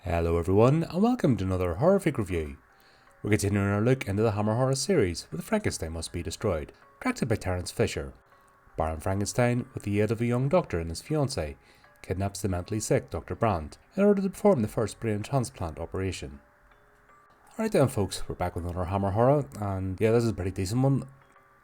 Hello everyone, and welcome to another horrific review. We're continuing our look into the Hammer horror series with Frankenstein Must Be Destroyed, directed by Terence Fisher. Baron Frankenstein, with the aid of a young doctor and his fiancée, kidnaps the mentally sick Dr. Brandt in order to perform the first brain transplant operation. Alright then folks, we're back with another Hammer horror, and yeah, this is a pretty decent one.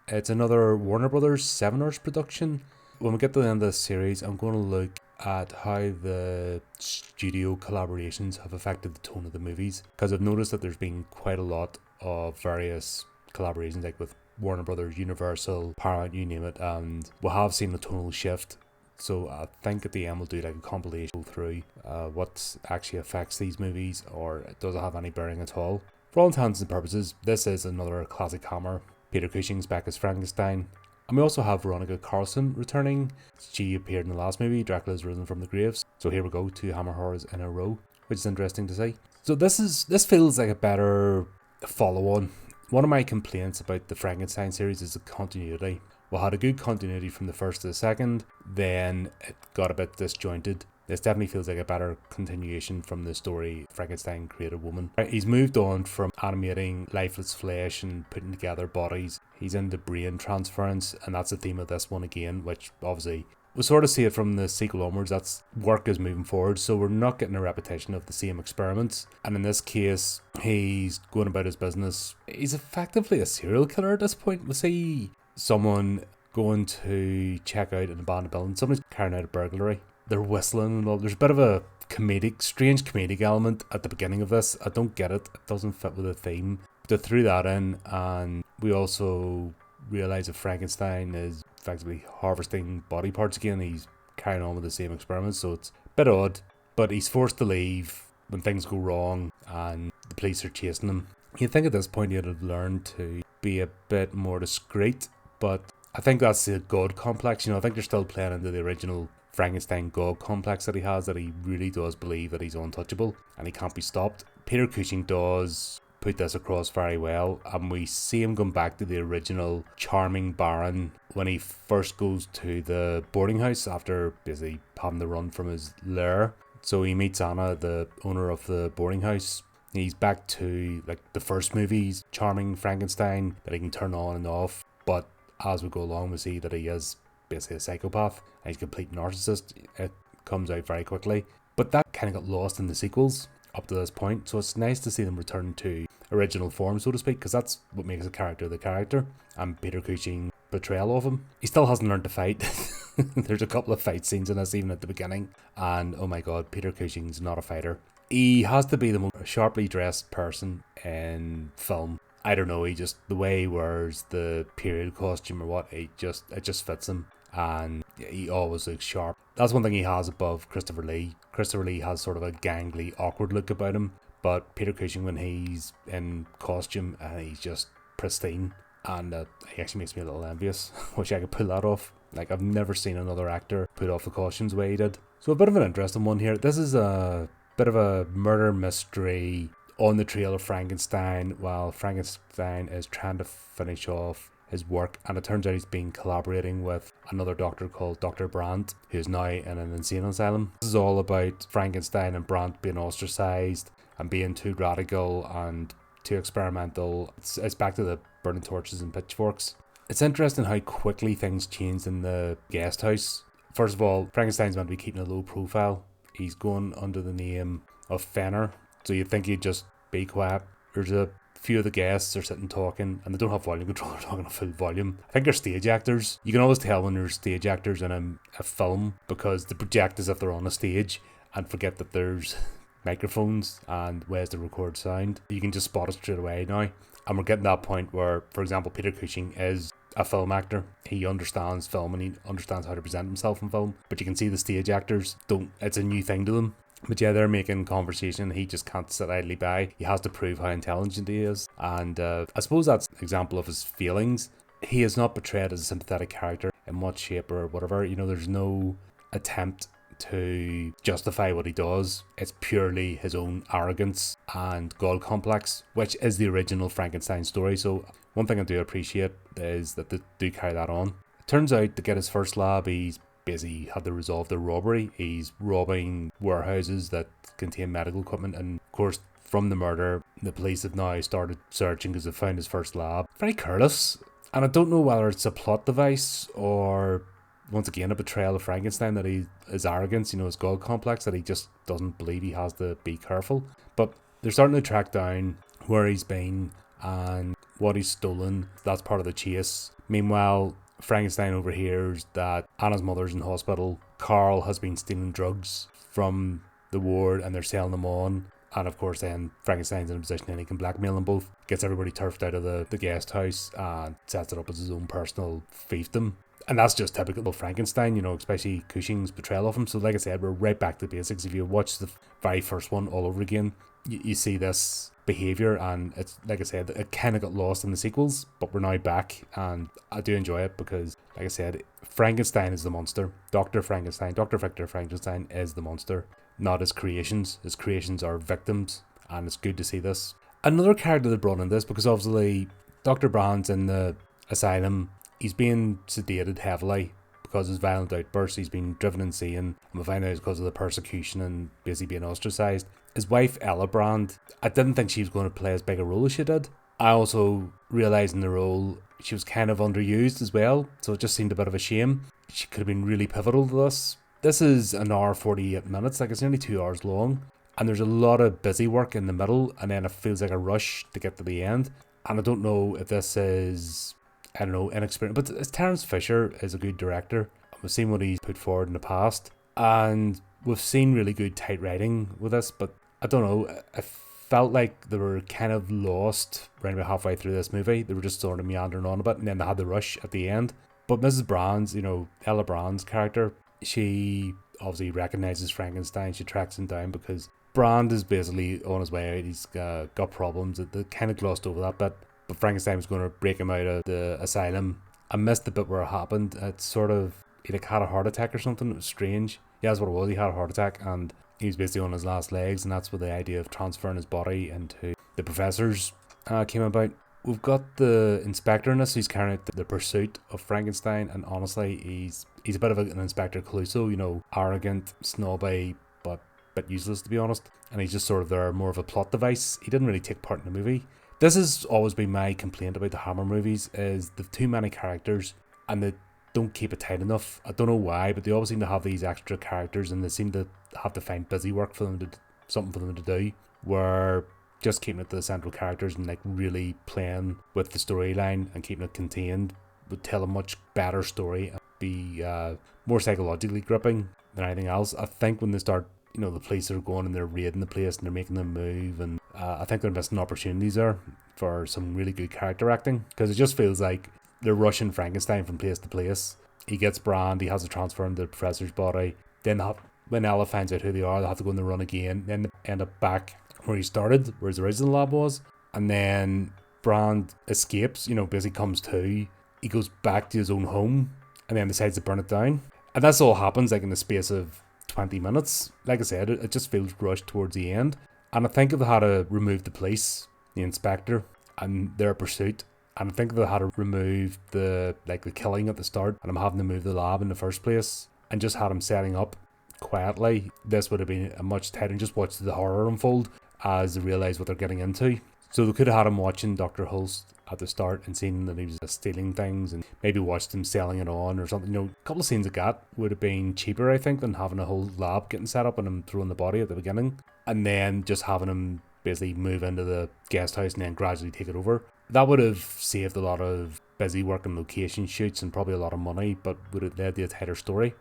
It's another Warner Brothers 7 Hours production. When we get to the end of this series, I'm going to look at how the studio collaborations have affected the tone of the movies, because I've noticed that there's been quite a lot of various collaborations, like with Warner Brothers, Universal, Paramount, you name it, and we have seen a tonal shift. So I think at the end we'll do like a compilation through what actually affects these movies, or does it have any bearing at all. For all intents and purposes, this is another classic Hammer. Peter Cushing's back as Frankenstein. And we also have Veronica Carlson returning. She appeared in the last movie, Dracula's Risen from the Graves. So here we go, 2 Hammer horrors in a row, which is interesting to see. So this feels like a better follow-on. One of my complaints about the Frankenstein series is the continuity. We had a good continuity from the first to the second, then it got a bit disjointed. This definitely feels like a better continuation from the story Frankenstein created woman. He's moved on from animating lifeless flesh and putting together bodies. He's into brain transference, and that's the theme of this one again, which obviously we sort of see it from the sequel onwards. That's work is moving forward, so we're not getting a repetition of the same experiments. And in this case, he's going about his business. He's effectively a serial killer at this point. We see someone going to check out an abandoned building. Somebody's carrying out a burglary. They're whistling and all. There's a bit of a strange comedic element at the beginning of this. I don't get it. It doesn't fit with the theme. They threw that in, and we also realise that Frankenstein is effectively harvesting body parts again. He's carrying on with the same experiments, so it's a bit odd. But he's forced to leave when things go wrong, and the police are chasing him. You'd think at this point he'd have learned to be a bit more discreet, but I think that's the God complex. I think they're still playing into the original Frankenstein God complex that he has, that he really does believe that he's untouchable and he can't be stopped. Peter Cushing does put this across very well, and we see him going back to the original charming Baron when he first goes to the boarding house after basically having to run from his lair. So he meets Anna, the owner of the boarding house. He's back to like the first movie's charming Frankenstein that he can turn on and off, but as we go along we see that he is basically a psychopath and he's a complete narcissist. It comes out very quickly, but that kind of got lost in the sequels up to this point, so it's nice to see them return to original form, so to speak, because that's what makes a character the character. And Peter Cushing's portrayal of him, he still hasn't learned to fight. There's a couple of fight scenes in this even at the beginning, and oh my god, Peter Cushing's not a fighter. He has to be the most sharply dressed person in film. I don't know, he just, the way he wears the period costume or what, it just fits him, and he always looks sharp. That's one thing he has above Christopher Lee. Christopher Lee has sort of a gangly, awkward look about him, but Peter Cushing, when he's in costume, he's just pristine, and he actually makes me a little envious. Wish I could pull that off. Like, I've never seen another actor put off the costumes the way he did. So a bit of an interesting one here. This is a bit of a murder mystery on the trail of Frankenstein while Frankenstein is trying to finish off his work, and it turns out he's been collaborating with another doctor called Dr. Brandt, who's now in an insane asylum. This is all about Frankenstein and Brandt being ostracized and being too radical and too experimental. It's back to the burning torches and pitchforks. It's interesting how quickly things changed in the guest house. First of all, Frankenstein's meant to be keeping a low profile. He's going under the name of Fenner, so you'd think he'd just be quiet. There's a few of the guests are sitting talking, and they don't have volume control, they're talking at full volume. I think they're stage actors. You can always tell when there's stage actors in a film because they project as if they're on a stage and forget that there's microphones and ways to record sound. You can just spot it straight away now. And we're getting to that point where, for example, Peter Cushing is a film actor. He understands film and he understands how to present himself in film, but you can see the stage actors don't. It's a new thing to them. But yeah, they're making conversation. He just can't sit idly by. He has to prove how intelligent he is. And I suppose that's an example of his feelings. He is not portrayed as a sympathetic character in what shape or whatever. There's no attempt to justify what he does. It's purely his own arrogance and God complex, which is the original Frankenstein story. So one thing I do appreciate is that they do carry that on. It turns out to get his first lab, he's basically had to resolve the robbery. He's robbing warehouses that contain medical equipment, and of course from the murder the police have now started searching because they've found his first lab. Very careless, and I don't know whether it's a plot device or once again a betrayal of Frankenstein, that his arrogance, his God complex, that he just doesn't believe he has to be careful. But they're starting to track down where he's been and what he's stolen. That's part of the chase. Meanwhile, Frankenstein overhears that Anna's mother's in hospital. Carl has been stealing drugs from the ward and they're selling them on. And of course then Frankenstein's in a position that he can blackmail them both, gets everybody turfed out of the guest house and sets it up as his own personal fiefdom. And that's just typical of Frankenstein, especially Cushing's portrayal of him. So like I said, we're right back to basics. If you watch the very first one all over again, you see this behaviour, and it's, like I said, it kind of got lost in the sequels, but we're now back, and I do enjoy it because, like I said, Frankenstein is the monster. Dr. Victor Frankenstein is the monster, not his creations. His creations are victims, and it's good to see this. Another character that brought in this, because obviously Dr. Brand's in the asylum. He's being sedated heavily because of his violent outbursts. He's been driven insane, and we find out it's because of the persecution and basically being ostracised. His wife, Ella Brand, I didn't think she was going to play as big a role as she did. I also realised in the role she was kind of underused as well, so it just seemed a bit of a shame. She could have been really pivotal to this. This is an hour 48 minutes, like it's nearly 2 hours long, and there's a lot of busy work in the middle, and then it feels like a rush to get to the end. And I don't know if this is, inexperienced, but Terence Fisher is a good director. We've seen what he's put forward in the past, and we've seen really good tight writing with this, but I don't know, I felt like they were kind of lost right about halfway through this movie. They were just sort of meandering on a bit, and then they had the rush at the end. But Mrs. Brand's, Ella Brand's character, she obviously recognises Frankenstein. She tracks him down because Brand is basically on his way out. He's got problems. They kind of glossed over that bit, but Frankenstein was going to break him out of the asylum. I missed the bit where it happened. It's sort of, he had a heart attack or something. It was strange. Yeah, that's what it was. He had a heart attack, and he was basically on his last legs, and that's where the idea of transferring his body into the professors came about. We've got the inspector in this who's carrying out the pursuit of Frankenstein, and honestly, he's a bit of an Inspector Clouseau, arrogant, snobby, but a bit useless to be honest. And he's just sort of there, more of a plot device. He didn't really take part in the movie. This has always been my complaint about the Hammer movies, is they've too many characters, and they don't keep it tight enough. I don't know why, but they always seem to have these extra characters, and they seem to have to find busy work for them something for them to do, where just keeping it to the central characters and really playing with the storyline and keeping it contained would tell a much better story and be more psychologically gripping than anything else. I think when they start, the police are going and they're raiding the place and they're making them move, and I think they're missing opportunities there for some really good character acting, because it just feels like they're rushing Frankenstein from place to place. He gets Brand, he has to transfer into the professor's body, then when Ella finds out who they are, they'll have to go on the run again, then they end up back where he started, where his original lab was, and then Brand escapes, basically comes to, he goes back to his own home, and then decides to burn it down. And that's all happens in the space of 20 minutes. Like I said, it just feels rushed towards the end. And I think if they had to remove the police, the inspector, and their pursuit, and I think if they had to remove the killing at the start, and I'm having to move the lab in the first place, and just had him setting up quietly, this would have been a much tighter, and just watch the horror unfold as they realise what they're getting into. So they could have had him watching Dr. Holst at the start and seeing that he was stealing things, and maybe watched him selling it on or something. A couple of scenes like that would have been cheaper, I think, than having a whole lab getting set up and him throwing the body at the beginning, and then just having him basically move into the guest house and then gradually take it over. That would have saved a lot of busy work and location shoots and probably a lot of money, but would have led to a tighter story.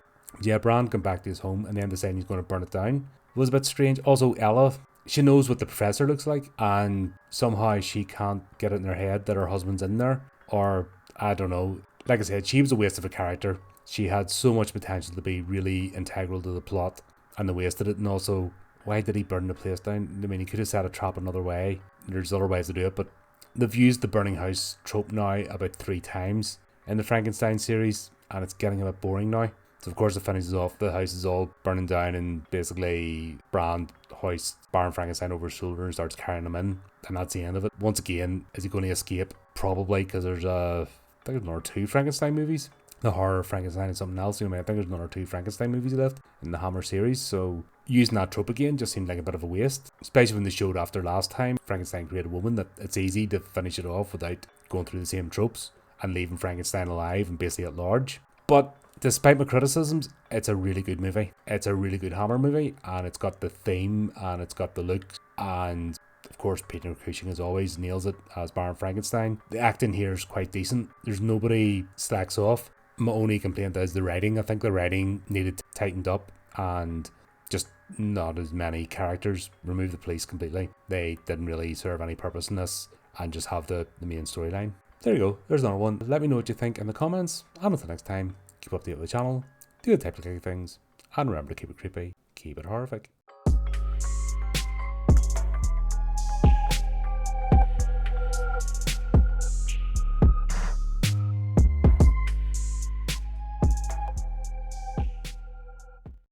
Yeah, Brand come back to his home and then deciding he's going to burn it down was a bit strange. Also, Ella, she knows what the professor looks like, and somehow she can't get it in her head that her husband's in there. Or, I don't know. Like I said, she was a waste of a character. She had so much potential to be really integral to the plot, and they wasted it. And also, why did he burn the place down? I mean, he could have set a trap another way. There's other ways to do it, but they've used the burning house trope now about 3 times in the Frankenstein series, and it's getting a bit boring now. So of course it finishes off, the house is all burning down, and basically Brand hoists Baron Frankenstein over his shoulder and starts carrying him in, and that's the end of it. Once again, is he going to escape? Probably, because there's I think there's another 2 Frankenstein movies. the horror of Frankenstein is something else. I think there's 1 or 2 Frankenstein movies left in the Hammer series, so using that trope again just seemed like a bit of a waste, especially when they showed after last time Frankenstein created a woman that it's easy to finish it off without going through the same tropes and leaving Frankenstein alive and basically at large. But despite my criticisms, it's a really good movie. It's a really good Hammer movie, and it's got the theme and it's got the look, and of course Peter Cushing as always nails it as Baron Frankenstein. The acting here is quite decent. There's nobody slacks off. My only complaint is the writing. I think the writing needed tightened up, and just not as many characters. Remove the police completely. They didn't really serve any purpose in this, and just have the main storyline. There you go, there's another one. Let me know what you think in the comments, and until next time, keep up to date with the channel, do the type of things, and remember to keep it creepy, keep it horrific.